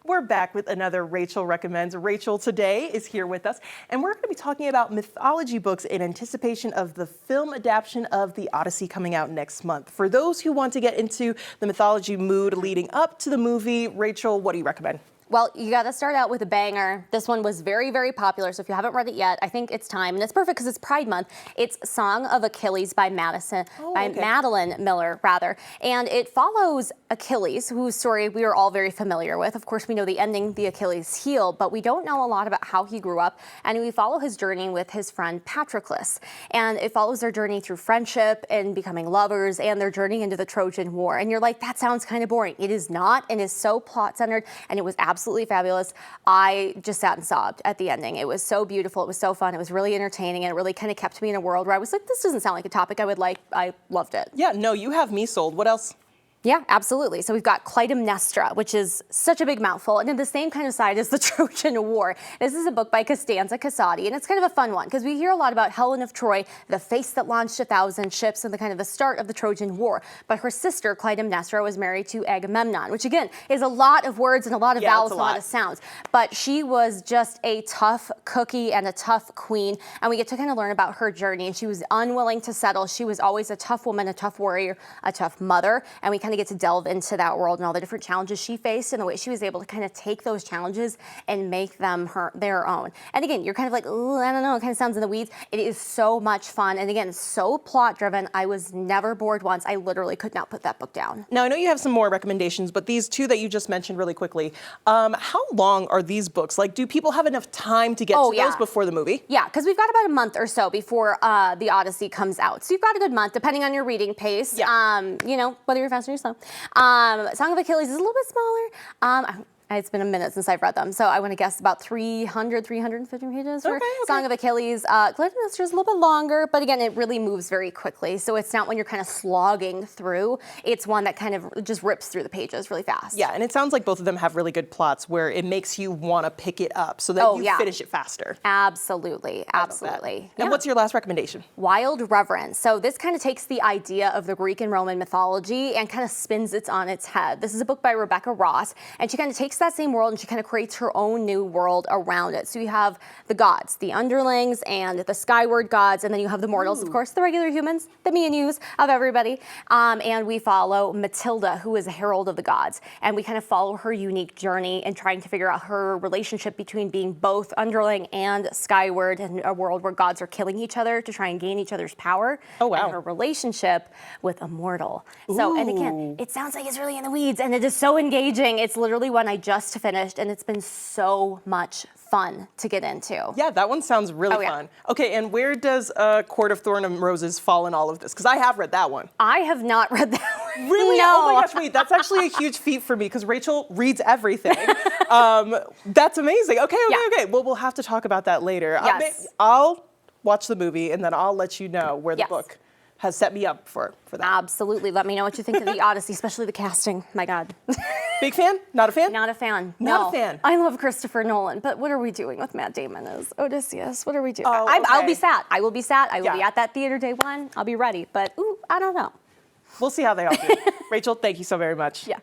We're back with another Rachael Recommends. Rachael today is here with us, and we're going to be talking about mythology books in anticipation of the film adaptation of the Odyssey coming out next month. For those who want to get into the mythology mood leading up to the movie, Rachael, what do you recommend? Well, you got to start out with a banger. This one was very, very popular, so if you haven't read it yet, I think it's time. And it's perfect because it's Pride Month. It's Song of Achilles by Madeline Miller, rather. And it follows Achilles, whose story we are all very familiar with. Of course, we know the ending, the Achilles heel, but we don't know a lot about how he grew up. And we follow his journey with his friend Patroclus. And it follows their journey through friendship and becoming lovers and their journey into the Trojan War. And you're like, that sounds kind of boring. It is not, and is so plot-centered, and it was absolutely fabulous. I just sat and sobbed at the ending. It was so beautiful. It was so fun. It was really entertaining, and it really kind of kept me in a world where I was like, this doesn't sound like a topic I would like. I loved it. Yeah, no, you have me sold. What else? Yeah, absolutely. So we've got Clytemnestra, which is such a big mouthful, and in the same kind of side as the Trojan War. This is a book by Costanza Casati, and it's kind of a fun one because we hear a lot about Helen of Troy, the face that launched 1,000 ships, and the kind of the start of the Trojan War. But her sister, Clytemnestra, was married to Agamemnon, which again is a lot of words and a lot of vowels and a lot of sounds. But she was just a tough cookie and a tough queen, and we get to kind of learn about her journey. And she was unwilling to settle. She was always a tough woman, a tough warrior, a tough mother, and we kind of get to delve into that world and all the different challenges she faced and the way she was able to kind of take those challenges and make them their own. And again, you're kind of like, ooh, I don't know, it kind of sounds in the weeds. It is so much fun. And again, so plot driven. I was never bored once. I literally could not put that book down. Now, I know you have some more recommendations, but these two that you just mentioned really quickly, how long are these books? Like, do people have enough time to get to those before the movie? Yeah, because we've got about a month or so before the Odyssey comes out. So you've got a good month, depending on your reading pace. Yeah. You know, whether you're fast or you're slow. Song of Achilles is a little bit smaller. It's been a minute since I've read them, so I want to guess about 350 pages for Song of Achilles. Clytemnestra is a little bit longer, but again, it really moves very quickly, so it's not when you're kind of slogging through. It's one that kind of just rips through the pages really fast. Yeah, and it sounds like both of them have really good plots where it makes you want to pick it up so that you finish it faster. Absolutely, absolutely. And what's your last recommendation? Wild Reverence. So this kind of takes the idea of the Greek and Roman mythology and kind of spins it on its head. This is a book by Rebecca Ross, and she kind of takes that same world and she kind of creates her own new world around it. So you have the gods, the underlings, and the skyward gods, and then you have the mortals, of course, the regular humans, the me and yous of everybody. And we follow Matilda, who is a herald of the gods, and we kind of follow her unique journey and trying to figure out her relationship between being both underling and skyward in a world where gods are killing each other to try and gain each other's power. Oh, wow. And her relationship with a mortal. So, and again, it sounds like it's really in the weeds, and it is so engaging. It's literally one I just finished, and it's been so much fun to get into. Yeah, that one sounds really fun. Okay, and where does Court of Thorn and Roses fall in all of this? Because I have read that one. I have not read that one. Really? No. Oh my gosh, wait, that's actually a huge feat for me because Rachael reads everything. That's amazing. Okay. Well, we'll have to talk about that later. Yes. I'll watch the movie and then I'll let you know where the book has set me up for that. Absolutely. Let me know what you think of the Odyssey, especially the casting. My God. Big fan? Not a fan? Not a fan. Not a fan. I love Christopher Nolan, but what are we doing with Matt Damon as Odysseus? What are we doing? Oh, I'll be sat. I will be sat. I will be at that theater day one. I'll be ready. But, ooh, I don't know. We'll see how they all do. Rachael, thank you so very much. Yeah.